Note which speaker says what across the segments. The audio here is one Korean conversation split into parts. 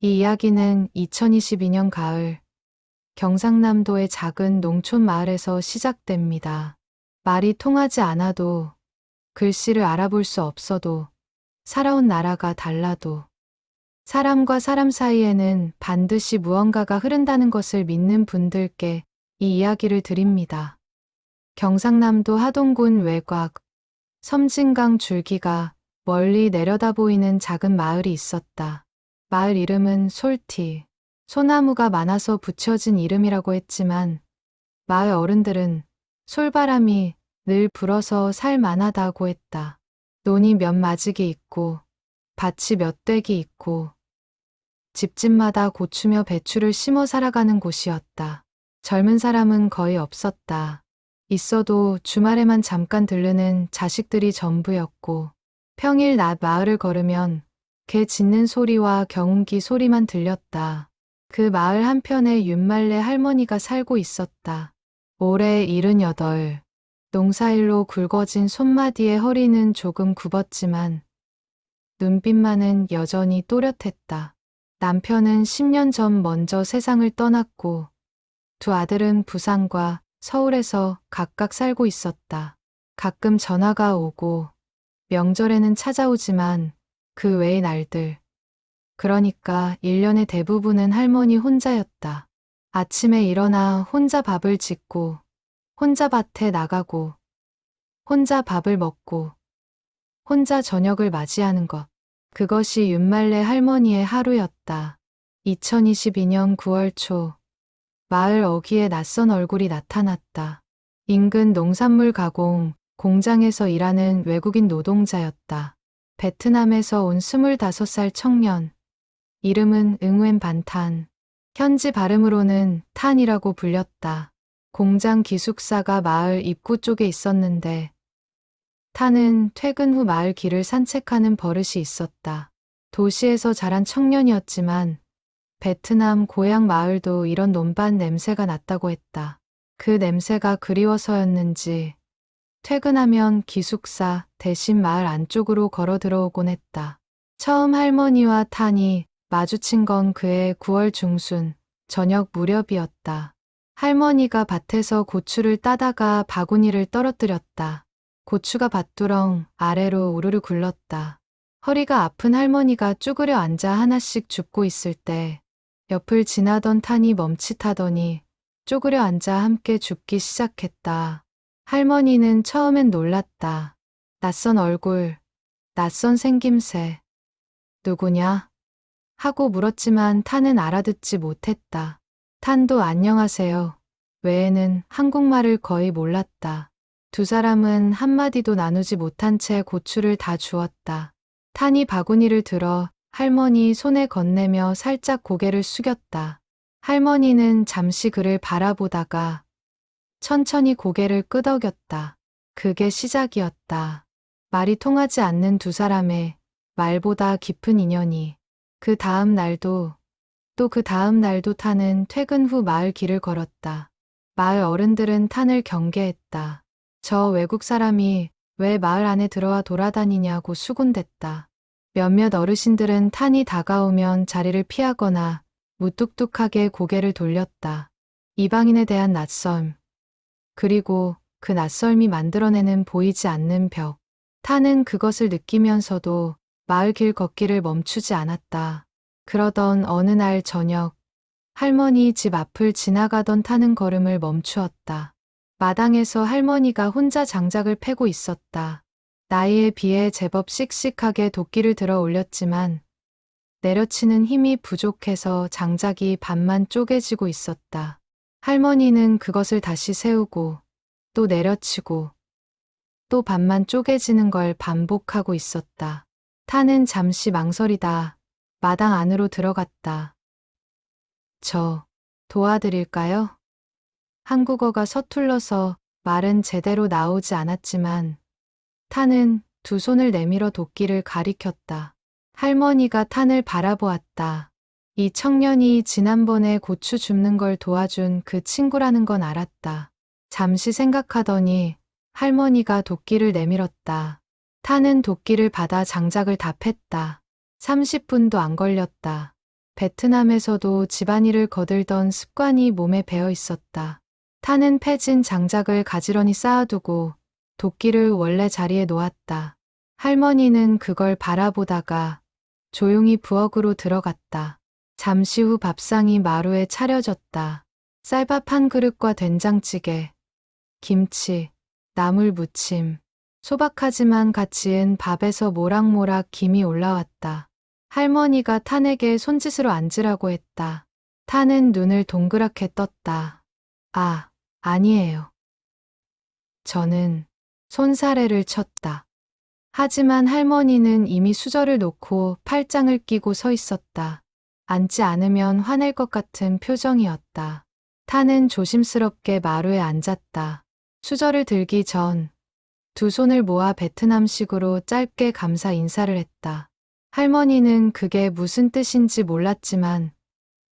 Speaker 1: 이 이야기는 2022년 가을 경상남도의 작은 농촌 마을에서 시작됩니다. 말이 통하지 않아도, 글씨를 알아볼 수 없어도, 살아온 나라가 달라도, 사람과 사람 사이에는 반드시 무언가가 흐른다는 것을 믿는 분들께 이 이야기를 드립니다. 경상남도 하동군 외곽, 섬진강 줄기가 멀리 내려다 보이는 작은 마을이 있었다. 마을 이름은 솔티, 소나무가 많아서 붙여진 이름이라고 했지만 마을 어른들은 솔바람이 늘 불어서 살만하다고 했다. 논이 몇 마지기 있고 밭이 몇 댁이 있고 집집마다 고추며 배추를 심어 살아가는 곳이었다. 젊은 사람은 거의 없었다. 있어도 주말에만 잠깐 들르는 자식들이 전부였고 평일 낮 마을을 걸으면 개 짖는 소리와 경운기 소리만 들렸다. 그 마을 한편에 윤말래 할머니가 살고 있었다. 올해 78, 농사일로 굵어진 손마디의 허리는 조금 굽었지만 눈빛만은 여전히 또렷했다. 남편은 10년 전 먼저 세상을 떠났고 두 아들은 부산과 서울에서 각각 살고 있었다. 가끔 전화가 오고 명절에는 찾아오지만 그 외의 날들, 그러니까 1년의 대부분은 할머니 혼자였다. 아침에 일어나 혼자 밥을 짓고 혼자 밭에 나가고 혼자 밥을 먹고 혼자 저녁을 맞이하는 것. 그것이 윤말래 할머니의 하루였다. 2022년 9월 초 마을 어귀에 낯선 얼굴이 나타났다. 인근 농산물 가공 공장에서 일하는 외국인 노동자였다. 베트남에서 온 25살 청년. 이름은 응웬 반탄. 현지 발음으로는 탄이라고 불렸다. 공장 기숙사가 마을 입구 쪽에 있었는데 탄은 퇴근 후 마을 길을 산책하는 버릇이 있었다. 도시에서 자란 청년이었지만 베트남 고향 마을도 이런 논밭 냄새가 났다고 했다. 그 냄새가 그리워서였는지 퇴근하면 기숙사 대신 마을 안쪽으로 걸어 들어오곤 했다. 처음 할머니와 탄이 마주친 건 그해 9월 중순 저녁 무렵이었다. 할머니가 밭에서 고추를 따다가 바구니를 떨어뜨렸다. 고추가 밭두렁 아래로 우르르 굴렀다. 허리가 아픈 할머니가 쭈그려 앉아 하나씩 줍고 있을 때 옆을 지나던 탄이 멈칫하더니 쪼그려 앉아 함께 줍기 시작했다. 할머니는 처음엔 놀랐다. 낯선 얼굴, 낯선 생김새. 누구냐? 하고 물었지만 탄은 알아듣지 못했다. 탄도 안녕하세요. 외에는 한국말을 거의 몰랐다. 두 사람은 한마디도 나누지 못한 채 고추를 다 주었다. 탄이 바구니를 들어 할머니 손에 건네며 살짝 고개를 숙였다. 할머니는 잠시 그를 바라보다가 천천히 고개를 끄덕였다. 그게 시작이었다. 말이 통하지 않는 두 사람의 말보다 깊은 인연이. 그 다음 날도 또 그 다음 날도 탄은 퇴근 후 마을 길을 걸었다. 마을 어른들은 탄을 경계했다. 저 외국 사람이 왜 마을 안에 들어와 돌아다니냐고 수군댔다. 몇몇 어르신들은 탄이 다가오면 자리를 피하거나 무뚝뚝하게 고개를 돌렸다. 이방인에 대한 낯섦. 그리고 그 낯설미 만들어내는 보이지 않는 벽. 탄은 그것을 느끼면서도 마을 길 걷기를 멈추지 않았다. 그러던 어느 날 저녁, 할머니 집 앞을 지나가던 타는 걸음을 멈추었다. 마당에서 할머니가 혼자 장작을 패고 있었다. 나이에 비해 제법 씩씩하게 도끼를 들어 올렸지만 내려치는 힘이 부족해서 장작이 반만 쪼개지고 있었다. 할머니는 그것을 다시 세우고 또 내려치고 또 반만 쪼개지는 걸 반복하고 있었다. 타는 잠시 망설이다 마당 안으로 들어갔다. 저 도와드릴까요? 한국어가 서툴러서 말은 제대로 나오지 않았지만 탄은 두 손을 내밀어 도끼를 가리켰다. 할머니가 탄을 바라보았다. 이 청년이 지난번에 고추 줍는 걸 도와준 그 친구라는 건 알았다. 잠시 생각하더니 할머니가 도끼를 내밀었다. 탄은 도끼를 받아 장작을 다 팼다. 30분도 안 걸렸다. 베트남에서도 집안일을 거들던 습관이 몸에 배어 있었다. 타는 패진 장작을 가지런히 쌓아두고 도끼를 원래 자리에 놓았다. 할머니는 그걸 바라보다가 조용히 부엌으로 들어갔다. 잠시 후 밥상이 마루에 차려졌다. 쌀밥 한 그릇과 된장찌개, 김치, 나물 무침, 소박하지만 갓 지은 밥에서 모락모락 김이 올라왔다. 할머니가 탄에게 손짓으로 앉으라고 했다. 탄은 눈을 동그랗게 떴다. 아, 아니에요. 저는 손사래를 쳤다. 하지만 할머니는 이미 수저를 놓고 팔짱을 끼고 서 있었다. 앉지 않으면 화낼 것 같은 표정이었다. 타는 조심스럽게 마루에 앉았다. 수저를 들기 전 두 손을 모아 베트남식으로 짧게 감사 인사를 했다. 할머니는 그게 무슨 뜻인지 몰랐지만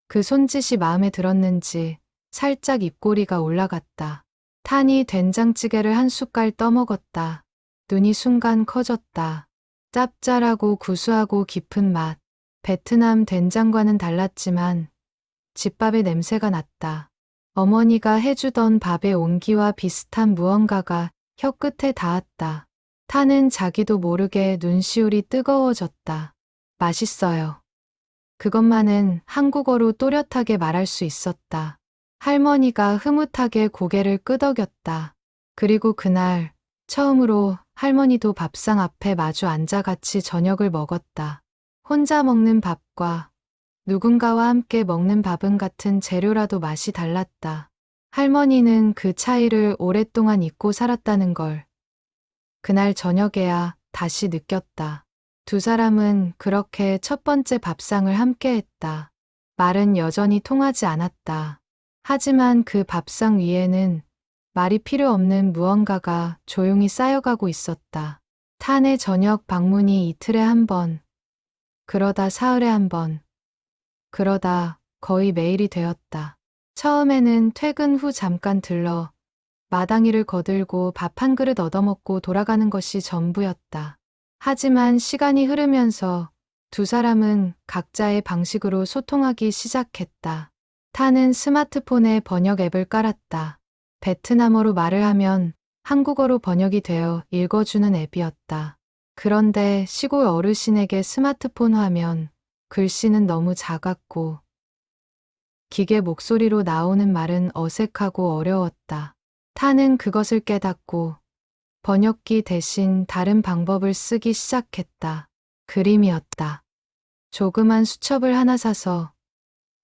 Speaker 1: 그 손짓이 마음에 들었는지 살짝 입꼬리가 올라갔다. 탄이 된장찌개를 한 숟갈 떠먹었다. 눈이 순간 커졌다. 짭짤하고 구수하고 깊은 맛. 베트남 된장과는 달랐지만 집밥의 냄새가 났다. 어머니가 해주던 밥의 온기와 비슷한 무언가가 혀끝에 닿았다. 타는 자기도 모르게 눈시울이 뜨거워졌다. 맛있어요. 그것만은 한국어로 또렷하게 말할 수 있었다. 할머니가 흐뭇하게 고개를 끄덕였다. 그리고 그날 처음으로 할머니도 밥상 앞에 마주 앉아 같이 저녁을 먹었다. 혼자 먹는 밥과 누군가와 함께 먹는 밥은 같은 재료라도 맛이 달랐다. 할머니는 그 차이를 오랫동안 잊고 살았다는 걸 그날 저녁에야 다시 느꼈다. 두 사람은 그렇게 첫 번째 밥상을 함께 했다. 말은 여전히 통하지 않았다. 하지만 그 밥상 위에는 말이 필요 없는 무언가가 조용히 쌓여가고 있었다. 탄의 저녁 방문이 이틀에 한 번, 그러다 사흘에 한 번, 그러다 거의 매일이 되었다. 처음에는 퇴근 후 잠깐 들러 마당일을 거들고 밥 한 그릇 얻어먹고 돌아가는 것이 전부였다. 하지만 시간이 흐르면서 두 사람은 각자의 방식으로 소통하기 시작했다. 타는 스마트폰에 번역 앱을 깔았다. 베트남어로 말을 하면 한국어로 번역이 되어 읽어주는 앱이었다. 그런데 시골 어르신에게 스마트폰 화면, 글씨는 너무 작았고 기계 목소리로 나오는 말은 어색하고 어려웠다. 타는 그것을 깨닫고 번역기 대신 다른 방법을 쓰기 시작했다. 그림이었다. 조그만 수첩을 하나 사서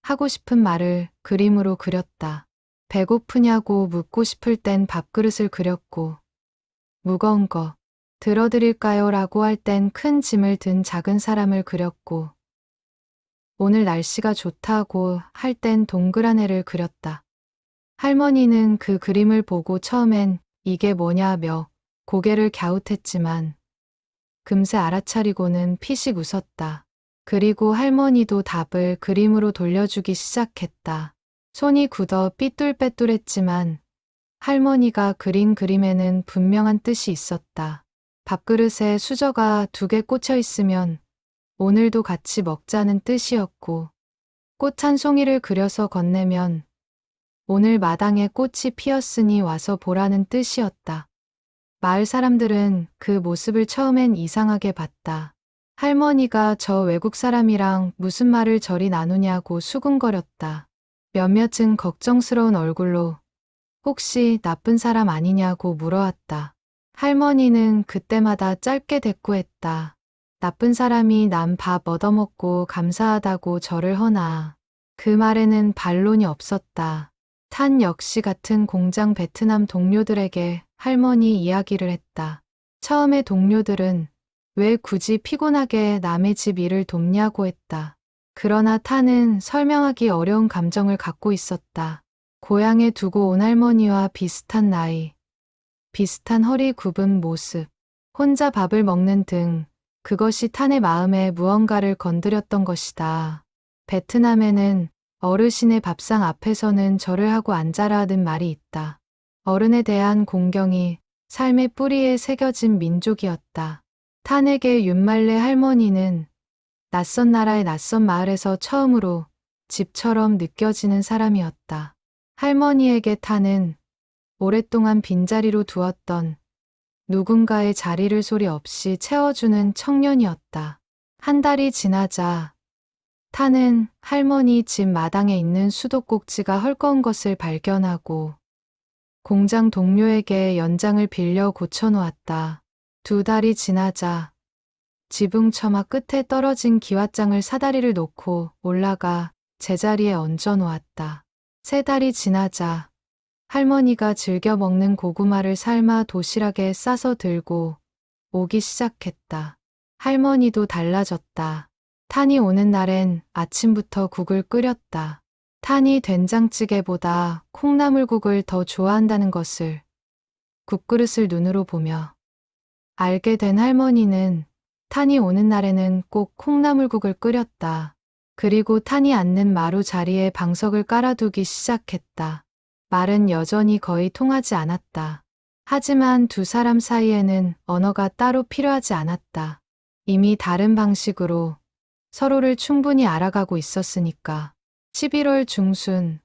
Speaker 1: 하고 싶은 말을 그림으로 그렸다. 배고프냐고 묻고 싶을 땐 밥그릇을 그렸고 무거운 거 들어드릴까요? 라고 할 땐 큰 짐을 든 작은 사람을 그렸고 오늘 날씨가 좋다고 할 땐 동그란 애를 그렸다. 할머니는 그 그림을 보고 처음엔 이게 뭐냐며 고개를 갸웃했지만 금세 알아차리고는 피식 웃었다. 그리고 할머니도 답을 그림으로 돌려주기 시작했다. 손이 굳어 삐뚤빼뚤했지만 할머니가 그린 그림에는 분명한 뜻이 있었다. 밥그릇에 수저가 2개 꽂혀 있으면 오늘도 같이 먹자는 뜻이었고 꽃 한 송이를 그려서 건네면 오늘 마당에 꽃이 피었으니 와서 보라는 뜻이었다. 마을 사람들은 그 모습을 처음엔 이상하게 봤다. 할머니가 저 외국 사람이랑 무슨 말을 저리 나누냐고 수군거렸다. 몇몇은 걱정스러운 얼굴로 혹시 나쁜 사람 아니냐고 물어왔다. 할머니는 그때마다 짧게 대꾸했다. 나쁜 사람이 남 밥 얻어먹고 감사하다고 절을 허나. 그 말에는 반론이 없었다. 탄 역시 같은 공장 베트남 동료들에게 할머니 이야기를 했다. 처음에 동료들은 왜 굳이 피곤하게 남의 집 일을 돕냐고 했다. 그러나 탄은 설명하기 어려운 감정을 갖고 있었다. 고향에 두고 온 할머니와 비슷한 나이, 비슷한 허리 굽은 모습, 혼자 밥을 먹는 등 그것이 탄의 마음에 무언가를 건드렸던 것이다. 베트남에는 어르신의 밥상 앞에서는 절을 하고 앉아라 하는 말이 있다. 어른에 대한 공경이 삶의 뿌리에 새겨진 민족이었다. 탄에게 윤말레 할머니는 낯선 나라의 낯선 마을에서 처음으로 집처럼 느껴지는 사람이었다. 할머니에게 타는 오랫동안 빈자리로 두었던 누군가의 자리를 소리 없이 채워주는 청년이었다. 한 달이 지나자 타는 할머니 집 마당에 있는 수도꼭지가 헐거운 것을 발견하고 공장 동료에게 연장을 빌려 고쳐놓았다. 2달이 지나자 지붕 처마 끝에 떨어진 기왓장을 사다리를 놓고 올라가 제자리에 얹어놓았다. 3달이 지나자 할머니가 즐겨 먹는 고구마를 삶아 도시락에 싸서 들고 오기 시작했다. 할머니도 달라졌다. 탄이 오는 날엔 아침부터 국을 끓였다. 탄이 된장찌개보다 콩나물국을 더 좋아한다는 것을 국그릇을 눈으로 보며 알게 된 할머니는 탄이 오는 날에는 꼭 콩나물국을 끓였다. 그리고 탄이 앉는 마루 자리에 방석을 깔아두기 시작했다. 말은 여전히 거의 통하지 않았다. 하지만 두 사람 사이에는 언어가 따로 필요하지 않았다. 이미 다른 방식으로 서로를 충분히 알아가고 있었으니까. 11월 중순,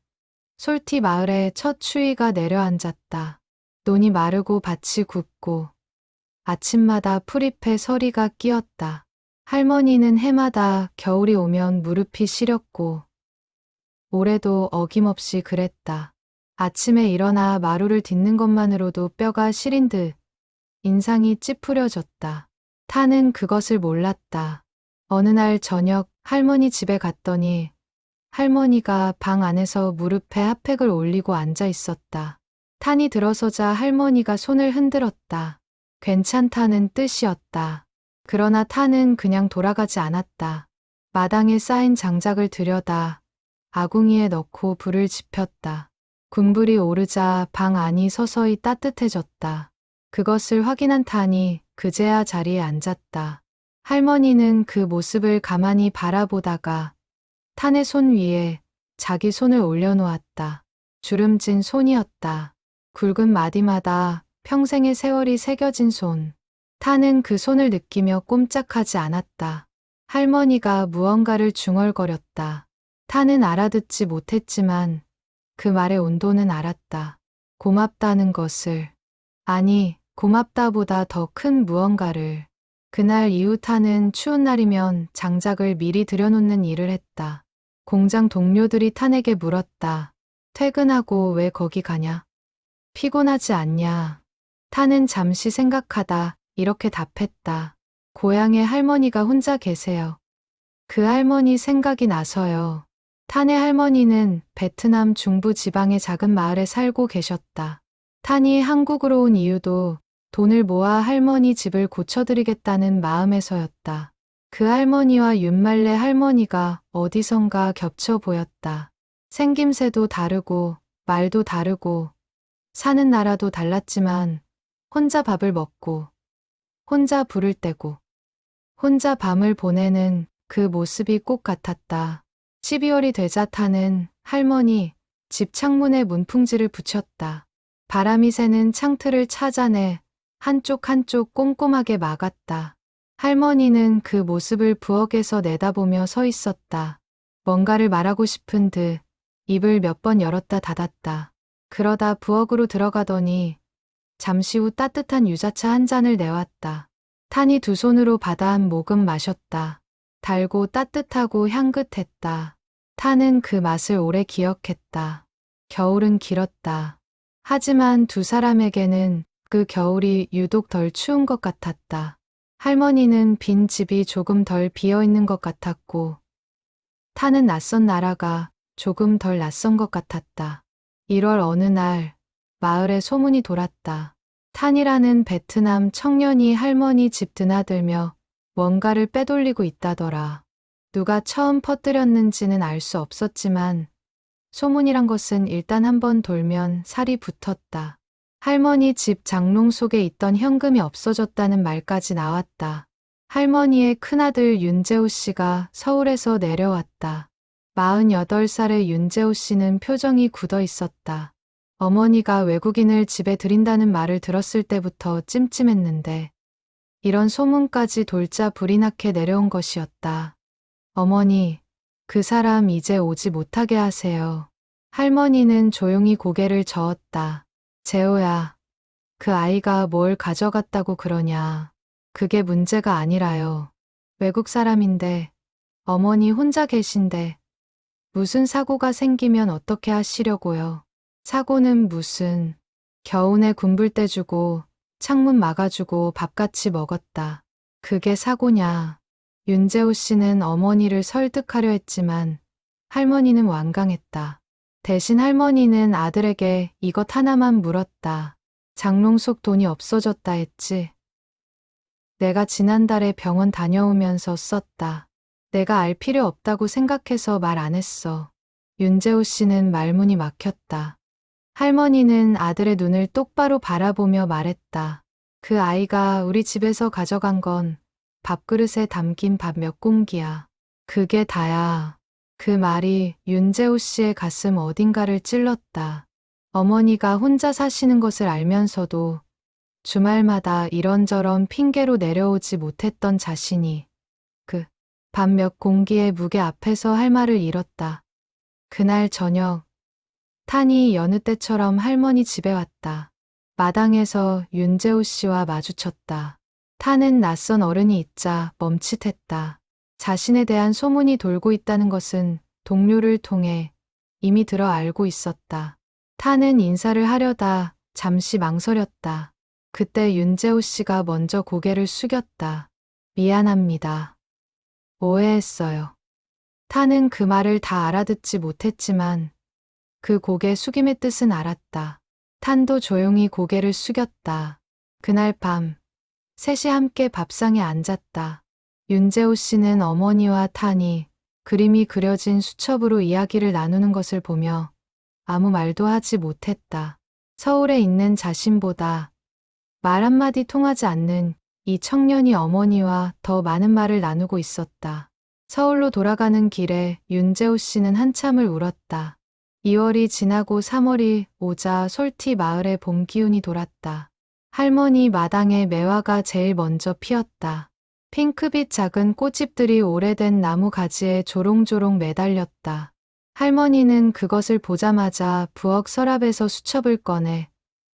Speaker 1: 솔티 마을에 첫 추위가 내려앉았다. 논이 마르고 밭이 굽고 아침마다 풀잎에 서리가 끼었다. 할머니는 해마다 겨울이 오면 무릎이 시렸고 올해도 어김없이 그랬다. 아침에 일어나 마루를 딛는 것만으로도 뼈가 시린 듯 인상이 찌푸려졌다. 타는 그것을 몰랐다. 어느 날 저녁 할머니 집에 갔더니 할머니가 방 안에서 무릎에 핫팩을 올리고 앉아 있었다. 탄이 들어서자 할머니가 손을 흔들었다. 괜찮다는 뜻이었다. 그러나 탄은 그냥 돌아가지 않았다. 마당에 쌓인 장작을 들여다 아궁이에 넣고 불을 지폈다. 군불이 오르자 방 안이 서서히 따뜻해졌다. 그것을 확인한 탄이 그제야 자리에 앉았다. 할머니는 그 모습을 가만히 바라보다가 탄의 손 위에 자기 손을 올려놓았다. 주름진 손이었다. 굵은 마디마다 평생의 세월이 새겨진 손. 탄은 그 손을 느끼며 꼼짝하지 않았다. 할머니가 무언가를 중얼거렸다. 탄은 알아듣지 못했지만 그 말의 온도는 알았다. 고맙다는 것을. 아니, 고맙다보다 더 큰 무언가를. 그날 이후 탄은 추운 날이면 장작을 미리 들여놓는 일을 했다. 공장 동료들이 탄에게 물었다. 퇴근하고 왜 거기 가냐? 피곤하지 않냐? 탄은 잠시 생각하다 이렇게 답했다. 고향에 할머니가 혼자 계세요. 그 할머니 생각이 나서요. 탄의 할머니는 베트남 중부 지방의 작은 마을에 살고 계셨다. 탄이 한국으로 온 이유도 돈을 모아 할머니 집을 고쳐드리겠다는 마음에서였다. 그 할머니와 윤말레 할머니가 어디선가 겹쳐 보였다. 생김새도 다르고 말도 다르고 사는 나라도 달랐지만 혼자 밥을 먹고 혼자 불을 떼고 혼자 밤을 보내는 그 모습이 꼭 같았다. 12월이 되자 탄은 할머니 집 창문에 문풍지를 붙였다. 바람이 새는 창틀을 찾아내 한쪽 한쪽 꼼꼼하게 막았다. 할머니는 그 모습을 부엌에서 내다보며 서 있었다. 뭔가를 말하고 싶은 듯 입을 몇 번 열었다 닫았다. 그러다 부엌으로 들어가더니 잠시 후 따뜻한 유자차 한 잔을 내왔다. 탄이 두 손으로 받아 한 모금 마셨다. 달고 따뜻하고 향긋했다. 탄은 그 맛을 오래 기억했다. 겨울은 길었다. 하지만 두 사람에게는 그 겨울이 유독 덜 추운 것 같았다. 할머니는 빈 집이 조금 덜 비어있는 것 같았고 타는 낯선 나라가 조금 덜 낯선 것 같았다. 1월 어느 날 마을에 소문이 돌았다. 탄이라는 베트남 청년이 할머니 집 드나들며 뭔가를 빼돌리고 있다더라. 누가 처음 퍼뜨렸는지는 알 수 없었지만 소문이란 것은 일단 한번 돌면 살이 붙었다. 할머니 집 장롱 속에 있던 현금이 없어졌다는 말까지 나왔다. 할머니의 큰아들 윤재호 씨가 서울에서 내려왔다. 48살의 윤재호 씨는 표정이 굳어 있었다. 어머니가 외국인을 집에 들인다는 말을 들었을 때부터 찜찜했는데 이런 소문까지 돌자 불이 나게 내려온 것이었다. 어머니, 그 사람 이제 오지 못하게 하세요. 할머니는 조용히 고개를 저었다. 재호야, 그 아이가 뭘 가져갔다고 그러냐. 그게 문제가 아니라요. 외국 사람인데, 어머니 혼자 계신데, 무슨 사고가 생기면 어떻게 하시려고요. 사고는 무슨, 겨우내 군불 떼주고, 창문 막아주고 밥같이 먹었다. 그게 사고냐. 윤재호 씨는 어머니를 설득하려 했지만, 할머니는 완강했다. 대신 할머니는 아들에게 이것 하나만 물었다. 장롱 속 돈이 없어졌다 했지. 내가 지난달에 병원 다녀오면서 썼다. 내가 알 필요 없다고 생각해서 말 안 했어. 윤재호 씨는 말문이 막혔다. 할머니는 아들의 눈을 똑바로 바라보며 말했다. 그 아이가 우리 집에서 가져간 건 밥그릇에 담긴 밥 몇 공기야. 그게 다야. 그 말이 윤재호 씨의 가슴 어딘가를 찔렀다. 어머니가 혼자 사시는 것을 알면서도 주말마다 이런저런 핑계로 내려오지 못했던 자신이 그 밥 몇 공기의 무게 앞에서 할 말을 잃었다. 그날 저녁, 탄이 여느 때처럼 할머니 집에 왔다. 마당에서 윤재호 씨와 마주쳤다. 탄은 낯선 어른이 있자 멈칫했다. 자신에 대한 소문이 돌고 있다는 것은 동료를 통해 이미 들어 알고 있었다. 탄은 인사를 하려다 잠시 망설였다. 그때 윤재호 씨가 먼저 고개를 숙였다. 미안합니다. 오해했어요. 탄은 그 말을 다 알아듣지 못했지만 그 고개 숙임의 뜻은 알았다. 탄도 조용히 고개를 숙였다. 그날 밤, 셋이 함께 밥상에 앉았다. 윤재호 씨는 어머니와 탄이 그림이 그려진 수첩으로 이야기를 나누는 것을 보며 아무 말도 하지 못했다. 서울에 있는 자신보다 말 한마디 통하지 않는 이 청년이 어머니와 더 많은 말을 나누고 있었다. 서울로 돌아가는 길에 윤재호 씨는 한참을 울었다. 2월이 지나고 3월이 오자 솔티 마을에 봄 기운이 돌았다. 할머니 마당에 매화가 제일 먼저 피었다. 핑크빛 작은 꽃잎들이 오래된 나무 가지에 조롱조롱 매달렸다. 할머니는 그것을 보자마자 부엌 서랍에서 수첩을 꺼내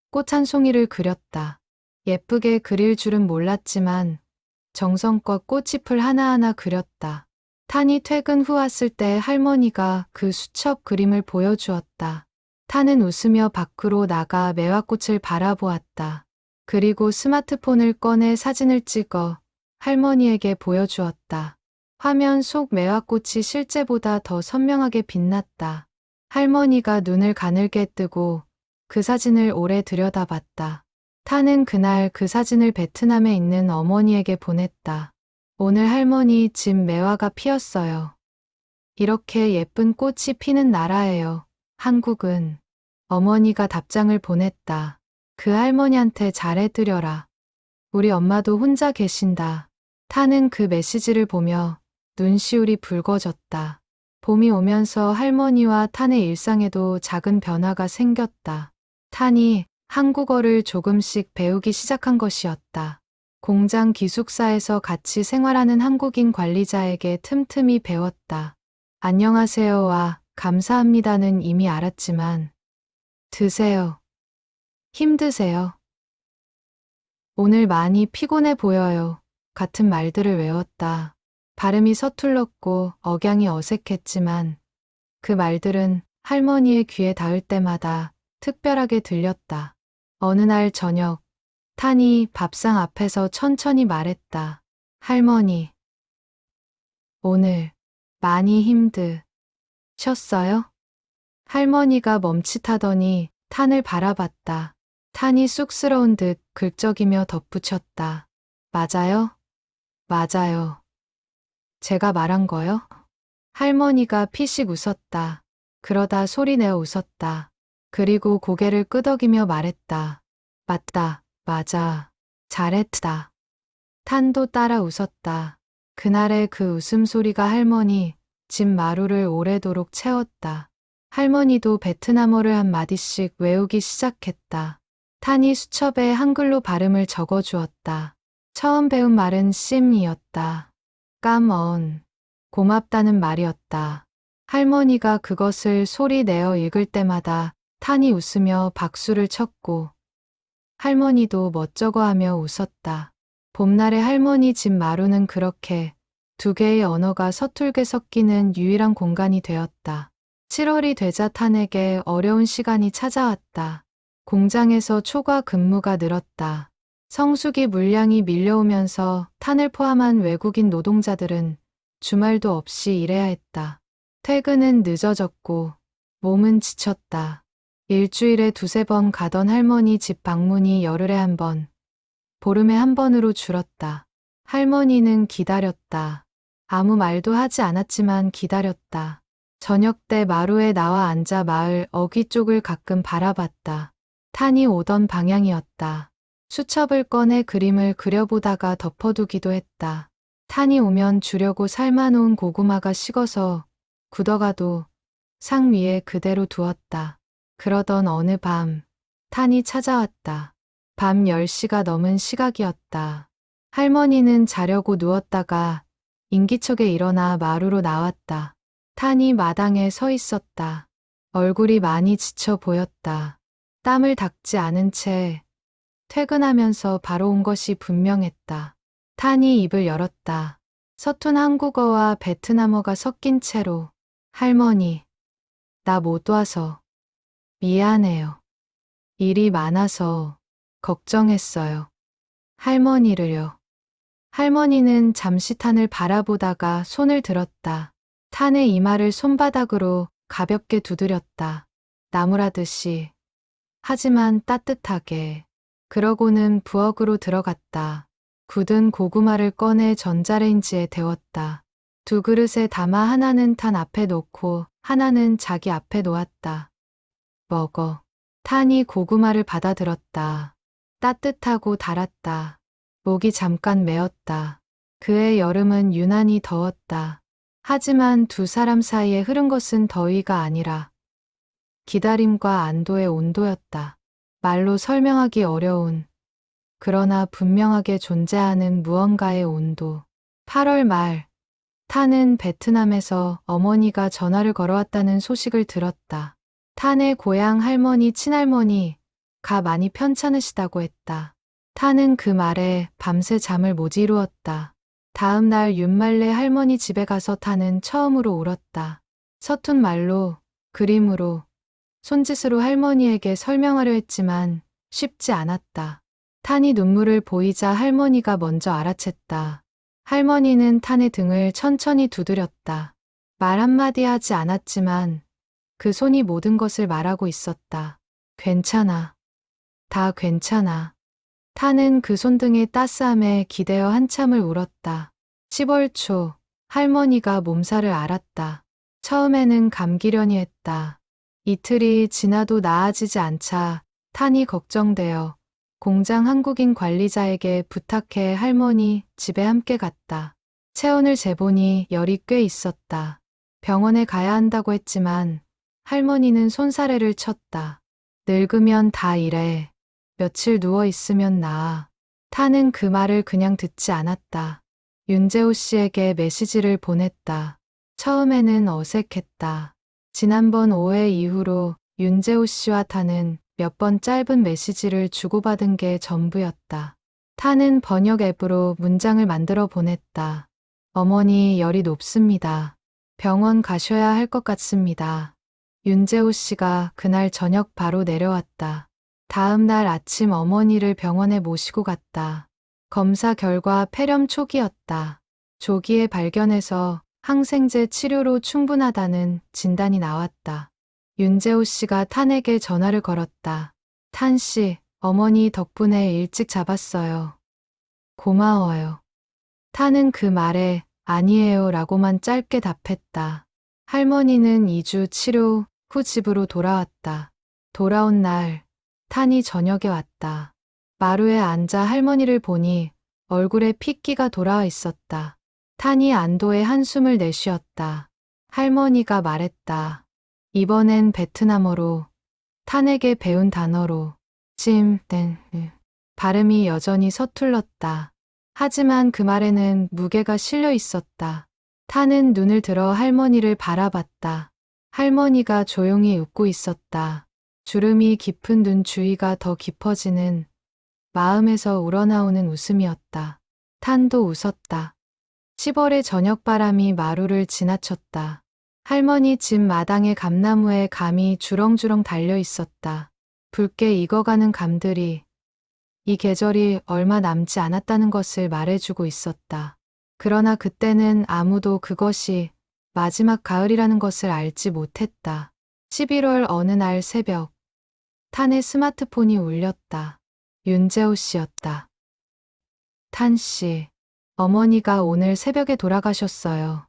Speaker 1: 꽃 한 송이를 그렸다. 예쁘게 그릴 줄은 몰랐지만 정성껏 꽃잎을 하나하나 그렸다. 탄이 퇴근 후 왔을 때 할머니가 그 수첩 그림을 보여주었다. 탄은 웃으며 밖으로 나가 매화꽃을 바라보았다. 그리고 스마트폰을 꺼내 사진을 찍어 할머니에게 보여주었다. 화면 속 매화꽃이 실제보다 더 선명하게 빛났다. 할머니가 눈을 가늘게 뜨고 그 사진을 오래 들여다봤다. 탄은 그날 그 사진을 베트남에 있는 어머니에게 보냈다. 오늘 할머니 집 매화가 피었어요. 이렇게 예쁜 꽃이 피는 나라예요. 한국은. 어머니가 답장을 보냈다. 그 할머니한테 잘해드려라. 우리 엄마도 혼자 계신다. 탄은 그 메시지를 보며 눈시울이 붉어졌다. 봄이 오면서 할머니와 탄의 일상에도 작은 변화가 생겼다. 탄이 한국어를 조금씩 배우기 시작한 것이었다. 공장 기숙사에서 같이 생활하는 한국인 관리자에게 틈틈이 배웠다. 안녕하세요와 감사합니다는 이미 알았지만 드세요. 힘드세요. 오늘 많이 피곤해 보여요. 같은 말들을 외웠다. 발음이 서툴렀고 억양이 어색했지만 그 말들은 할머니의 귀에 닿을 때마다 특별하게 들렸다. 어느 날 저녁, 탄이 밥상 앞에서 천천히 말했다. 할머니, 오늘 많이 힘드셨어요? 할머니가 멈칫하더니 탄을 바라봤다. 탄이 쑥스러운 듯 긁적이며 덧붙였다. 맞아요? 맞아요. 제가 말한 거요? 할머니가 피식 웃었다. 그러다 소리내어 웃었다. 그리고 고개를 끄덕이며 말했다. 맞다, 맞아. 잘했다. 탄도 따라 웃었다. 그날의 그 웃음소리가 할머니 집 마루를 오래도록 채웠다. 할머니도 베트남어를 한 마디씩 외우기 시작했다. 탄이 수첩에 한글로 발음을 적어주었다. 처음 배운 말은 씀이었다. 까먼. 고맙다는 말이었다. 할머니가 그것을 소리 내어 읽을 때마다 탄이 웃으며 박수를 쳤고 할머니도 멋쩍어하며 웃었다. 봄날의 할머니 집 마루는 그렇게 두 개의 언어가 서툴게 섞이는 유일한 공간이 되었다. 7월이 되자 탄에게 어려운 시간이 찾아왔다. 공장에서 초과 근무가 늘었다. 성수기 물량이 밀려오면서 탄을 포함한 외국인 노동자들은 주말도 없이 일해야 했다. 퇴근은 늦어졌고 몸은 지쳤다. 일주일에 두세 번 가던 할머니 집 방문이 열흘에 한 번, 보름에 한 번으로 줄었다. 할머니는 기다렸다. 아무 말도 하지 않았지만 기다렸다. 저녁 때 마루에 나와 앉아 마을 어귀 쪽을 가끔 바라봤다. 탄이 오던 방향이었다. 수첩을 꺼내 그림을 그려보다가 덮어두기도 했다. 탄이 오면 주려고 삶아놓은 고구마가 식어서 굳어가도 상 위에 그대로 두었다. 그러던 어느 밤, 탄이 찾아왔다. 밤 10시가 넘은 시각이었다. 할머니는 자려고 누웠다가 인기척에 일어나 마루로 나왔다. 탄이 마당에 서 있었다. 얼굴이 많이 지쳐 보였다. 땀을 닦지 않은 채 퇴근하면서 바로 온 것이 분명했다. 탄이 입을 열었다. 서툰 한국어와 베트남어가 섞인 채로 할머니, 나 못 와서 미안해요. 일이 많아서 걱정했어요. 할머니를요. 할머니는 잠시 탄을 바라보다가 손을 들었다. 탄의 이마를 손바닥으로 가볍게 두드렸다. 나무라듯이. 하지만 따뜻하게. 그러고는 부엌으로 들어갔다. 굳은 고구마를 꺼내 전자레인지에 데웠다. 두 그릇에 담아 하나는 탄 앞에 놓고 하나는 자기 앞에 놓았다. 먹어. 탄이 고구마를 받아들었다. 따뜻하고 달았다. 목이 잠깐 메었다. 그의 여름은 유난히 더웠다. 하지만 두 사람 사이에 흐른 것은 더위가 아니라 기다림과 안도의 온도였다. 말로 설명하기 어려운, 그러나 분명하게 존재하는 무언가의 온도. 8월 말, 탄은 베트남에서 어머니가 전화를 걸어왔다는 소식을 들었다. 탄의 고향 할머니, 친할머니가 많이 편찮으시다고 했다. 탄은 그 말에 밤새 잠을 못 이루었다. 다음 날 윤말래 할머니 집에 가서 탄은 처음으로 울었다. 서툰 말로, 그림으로, 손짓으로 할머니에게 설명하려 했지만 쉽지 않았다. 탄이 눈물을 보이자 할머니가 먼저 알아챘다. 할머니는 탄의 등을 천천히 두드렸다. 말 한마디 하지 않았지만 그 손이 모든 것을 말하고 있었다. 괜찮아. 다 괜찮아. 탄은 그 손등의 따스함에 기대어 한참을 울었다. 10월 초, 할머니가 몸살을 앓았다. 처음에는 감기려니 했다. 이틀이 지나도 나아지지 않자 탄이 걱정되어 공장 한국인 관리자에게 부탁해 할머니 집에 함께 갔다. 체온을 재보니 열이 꽤 있었다. 병원에 가야 한다고 했지만 할머니는 손사래를 쳤다. 늙으면 다 이래. 며칠 누워 있으면 나아. 탄은 그 말을 그냥 듣지 않았다. 윤재호 씨에게 메시지를 보냈다. 처음에는 어색했다. 지난번 오해 이후로 윤재호 씨와 탄은 몇 번 짧은 메시지를 주고받은 게 전부였다. 탄은 번역 앱으로 문장을 만들어 보냈다. 어머니 열이 높습니다. 병원 가셔야 할 것 같습니다. 윤재호 씨가 그날 저녁 바로 내려왔다. 다음 날 아침 어머니를 병원에 모시고 갔다. 검사 결과 폐렴 초기였다. 조기에 발견해서 항생제 치료로 충분하다는 진단이 나왔다. 윤재호 씨가 탄에게 전화를 걸었다. 탄 씨, 어머니 덕분에 일찍 잡았어요. 고마워요. 탄은 그 말에 아니에요 라고만 짧게 답했다. 할머니는 2주 치료 후 집으로 돌아왔다. 돌아온 날, 탄이 저녁에 왔다. 마루에 앉아 할머니를 보니 얼굴에 핏기가 돌아와 있었다. 탄이 안도의 한숨을 내쉬었다. 할머니가 말했다. 이번엔 베트남어로, 탄에게 배운 단어로, 발음이 여전히 서툴렀다. 하지만 그 말에는 무게가 실려 있었다. 타는 눈을 들어 할머니를 바라봤다. 할머니가 조용히 웃고 있었다. 주름이 깊은 눈 주위가 더 깊어지는 마음에서 우러나오는 웃음이었다. 탄도 웃었다. 10월의 저녁바람이 마루를 지나쳤다. 할머니 집 마당의 감나무에 감이 주렁주렁 달려 있었다. 붉게 익어가는 감들이 이 계절이 얼마 남지 않았다는 것을 말해주고 있었다. 그러나 그때는 아무도 그것이 마지막 가을이라는 것을 알지 못했다. 11월 어느 날 새벽, 탄의 스마트폰이 울렸다. 윤재호 씨였다. 탄 씨, 어머니가 오늘 새벽에 돌아가셨어요.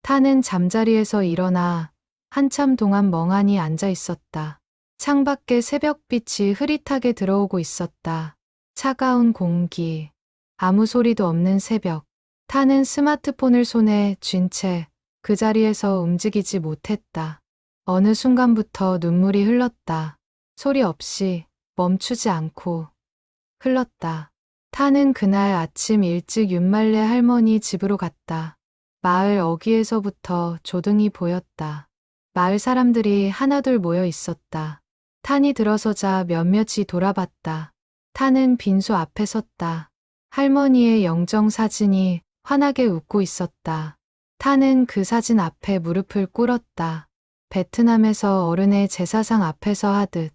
Speaker 1: 탄은 잠자리에서 일어나 한참 동안 멍하니 앉아 있었다. 창밖에 새벽빛이 흐릿하게 들어오고 있었다. 차가운 공기, 아무 소리도 없는 새벽. 탄은 스마트폰을 손에 쥔 채 그 자리에서 움직이지 못했다. 어느 순간부터 눈물이 흘렀다. 소리 없이 멈추지 않고 흘렀다. 탄은 그날 아침 일찍 윤말래 할머니 집으로 갔다. 마을 어귀에서부터 조등이 보였다. 마을 사람들이 하나둘 모여 있었다. 탄이 들어서자 몇몇이 돌아봤다. 탄은 빈소 앞에 섰다. 할머니의 영정 사진이 환하게 웃고 있었다. 탄은 그 사진 앞에 무릎을 꿇었다. 베트남에서 어른의 제사상 앞에서 하듯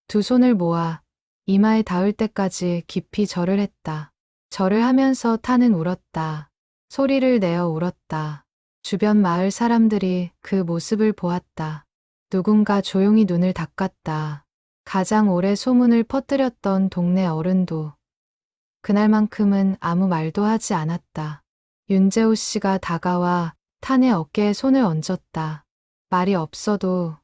Speaker 1: 두 손을 모아 이마에 닿을 때까지 깊이 절을 했다. 절을 하면서 탄은 울었다. 소리를 내어 울었다. 주변 마을 사람들이 그 모습을 보았다. 누군가 조용히 눈을 닦았다. 가장 오래 소문을 퍼뜨렸던 동네 어른도 그날만큼은 아무 말도 하지 않았다. 윤재호 씨가 다가와 탄의 어깨에 손을 얹었다. 말이 없어도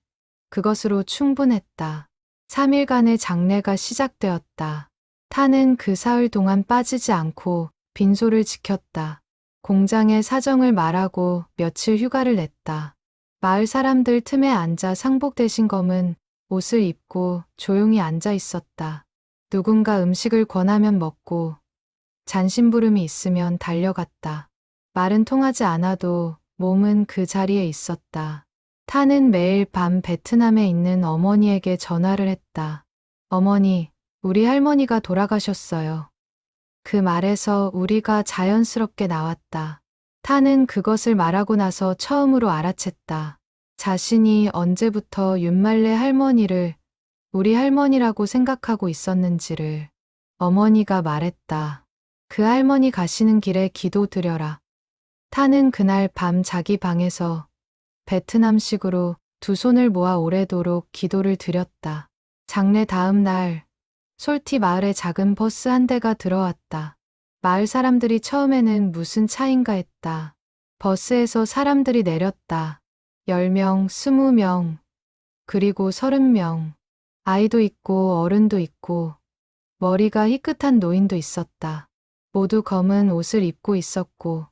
Speaker 1: 그것으로 충분했다. 3일간의 장례가 시작되었다. 탄은 그 사흘 동안 빠지지 않고 빈소를 지켰다. 공장의 사정을 말하고 며칠 휴가를 냈다. 마을 사람들 틈에 앉아 상복 대신 검은 옷을 입고 조용히 앉아 있었다. 누군가 음식을 권하면 먹고 잔심부름이 있으면 달려갔다. 말은 통하지 않아도 몸은 그 자리에 있었다. 탄은 매일 밤 베트남에 있는 어머니에게 전화를 했다. 어머니, 우리 할머니가 돌아가셨어요. 그 말에서 우리가 자연스럽게 나왔다. 탄은 그것을 말하고 나서 처음으로 알아챘다. 자신이 언제부터 윤말래 할머니를 우리 할머니라고 생각하고 있었는지를. 어머니가 말했다. 그 할머니 가시는 길에 기도 드려라. 탄은 그날 밤 자기 방에서 베트남식으로 두 손을 모아 오래도록 기도를 드렸다. 장례 다음 날 솔티 마을에 작은 버스 한 대가 들어왔다. 마을 사람들이 처음에는 무슨 차인가 했다. 버스에서 사람들이 내렸다. 10명, 20명, 그리고 30명. 아이도 있고 어른도 있고 머리가 희끗한 노인도 있었다. 모두 검은 옷을 입고 있었고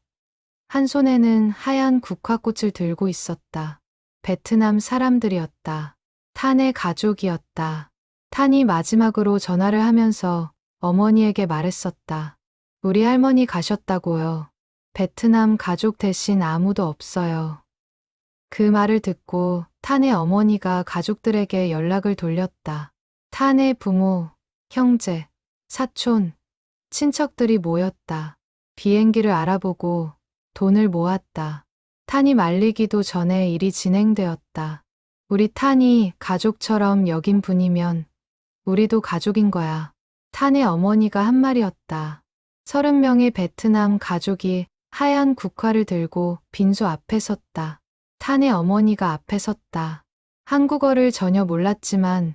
Speaker 1: 한 손에는 하얀 국화꽃을 들고 있었다. 베트남 사람들이었다. 탄의 가족이었다. 탄이 마지막으로 전화를 하면서 어머니에게 말했었다. 우리 할머니 가셨다고요. 베트남 가족 대신 아무도 없어요. 그 말을 듣고 탄의 어머니가 가족들에게 연락을 돌렸다. 탄의 부모, 형제, 사촌, 친척들이 모였다. 비행기를 알아보고 돈을 모았다. 탄이 말리기도 전에 일이 진행되었다. 우리 탄이 가족처럼 여긴 분이면 우리도 가족인 거야. 탄의 어머니가 한 말이었다. 30명의 베트남 가족이 하얀 국화를 들고 빈소 앞에 섰다. 탄의 어머니가 앞에 섰다. 한국어를 전혀 몰랐지만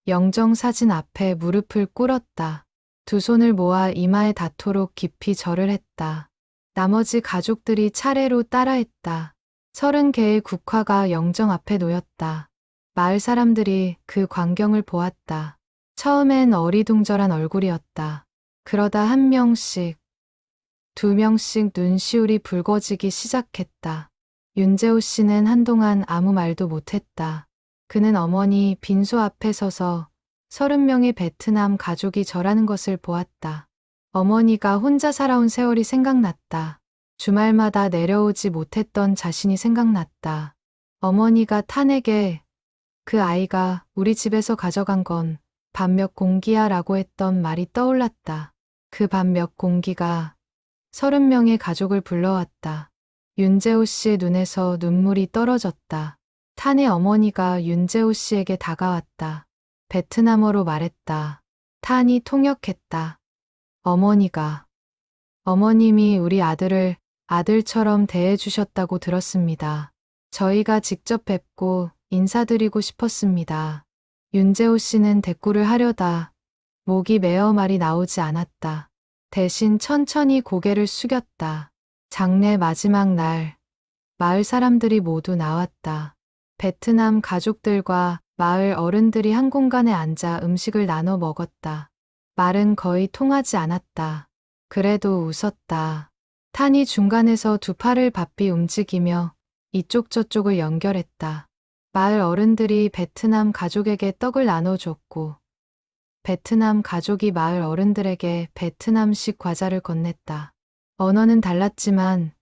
Speaker 1: 영정사진 앞에 무릎을 꿇었다. 두 손을 모아 이마에 닿도록 깊이 절을 했다. 나머지 가족들이 차례로 따라했다. 30개의 국화가 영정 앞에 놓였다. 마을 사람들이 그 광경을 보았다. 처음엔 어리둥절한 얼굴이었다. 그러다 한 명씩, 두 명씩 눈시울이 붉어지기 시작했다. 윤재호 씨는 한동안 아무 말도 못했다. 그는 어머니 빈소 앞에 서서 30명의 베트남 가족이 절하는 것을 보았다. 어머니가 혼자 살아온 세월이 생각났다. 주말마다 내려오지 못했던 자신이 생각났다. 어머니가 탄에게 그 아이가 우리 집에서 가져간 건 밥 몇 공기야 라고 했던 말이 떠올랐다. 그 밥 몇 공기가 30명의 가족을 불러왔다. 윤재호 씨의 눈에서 눈물이 떨어졌다. 탄의 어머니가 윤재호 씨에게 다가왔다. 베트남어로 말했다. 탄이 통역했다. 어머님이 우리 아들을 아들처럼 대해주셨다고 들었습니다. 저희가 직접 뵙고 인사드리고 싶었습니다. 윤재호 씨는 대꾸를 하려다 목이 메어 말이 나오지 않았다. 대신 천천히 고개를 숙였다. 장례 마지막 날, 마을 사람들이 모두 나왔다. 베트남 가족들과 마을 어른들이 한 공간에 앉아 음식을 나눠 먹었다. 말은 거의 통하지 않았다. 그래도 웃었다. 탄이 중간에서 두 팔을 바삐 움직이며 이쪽 저쪽을 연결했다. 마을 어른들이 베트남 가족에게 떡을 나눠줬고 베트남 가족이 마을 어른들에게 베트남식 과자를 건넸다. 언어는 달랐지만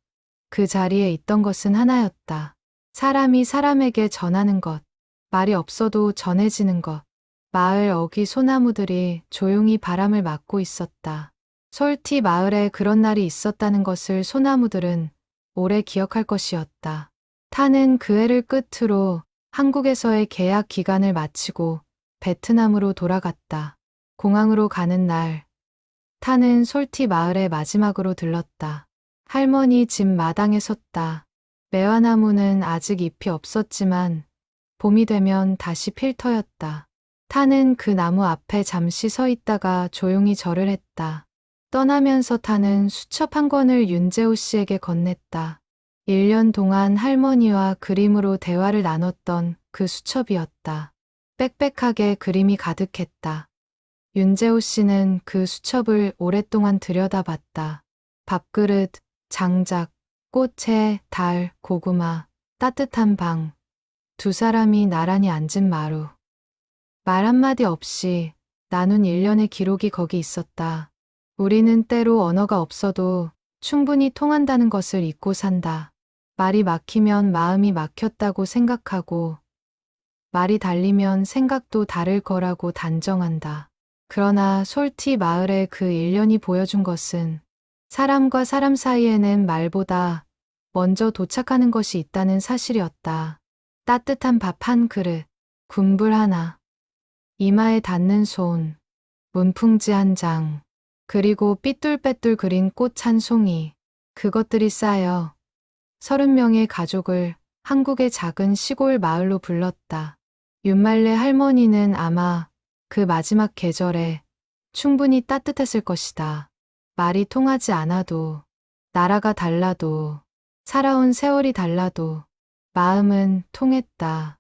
Speaker 1: 그 자리에 있던 것은 하나였다. 사람이 사람에게 전하는 것, 말이 없어도 전해지는 것. 마을 어귀 소나무들이 조용히 바람을 맞고 있었다. 솔티 마을에 그런 날이 있었다는 것을 소나무들은 오래 기억할 것이었다. 타는 그 해를 끝으로 한국에서의 계약 기간을 마치고 베트남으로 돌아갔다. 공항으로 가는 날, 타는 솔티 마을에 마지막으로 들렀다. 할머니 집 마당에 섰다. 매화나무는 아직 잎이 없었지만 봄이 되면 다시 필 터였다. 타는 그 나무 앞에 잠시 서 있다가 조용히 절을 했다. 떠나면서 타는 수첩 한 권을 윤재호 씨에게 건넸다. 1년 동안 할머니와 그림으로 대화를 나눴던 그 수첩이었다. 빽빽하게 그림이 가득했다. 윤재호 씨는 그 수첩을 오랫동안 들여다봤다. 밥그릇, 장작, 꽃에, 달, 고구마, 따뜻한 방, 두 사람이 나란히 앉은 마루. 말 한마디 없이 나눈 1년의 기록이 거기 있었다. 우리는 때로 언어가 없어도 충분히 통한다는 것을 잊고 산다. 말이 막히면 마음이 막혔다고 생각하고 말이 달리면 생각도 다를 거라고 단정한다. 그러나 솔티 마을의 그 1년이 보여준 것은 사람과 사람 사이에는 말보다 먼저 도착하는 것이 있다는 사실이었다. 따뜻한 밥 한 그릇, 군불 하나, 이마에 닿는 손, 문풍지 한 장, 그리고 삐뚤빼뚤 그린 꽃 한 송이. 그것들이 쌓여 30명의 가족을 한국의 작은 시골 마을로 불렀다. 윤말래 할머니는 아마 그 마지막 계절에 충분히 따뜻했을 것이다. 말이 통하지 않아도, 나라가 달라도, 살아온 세월이 달라도 마음은 통했다.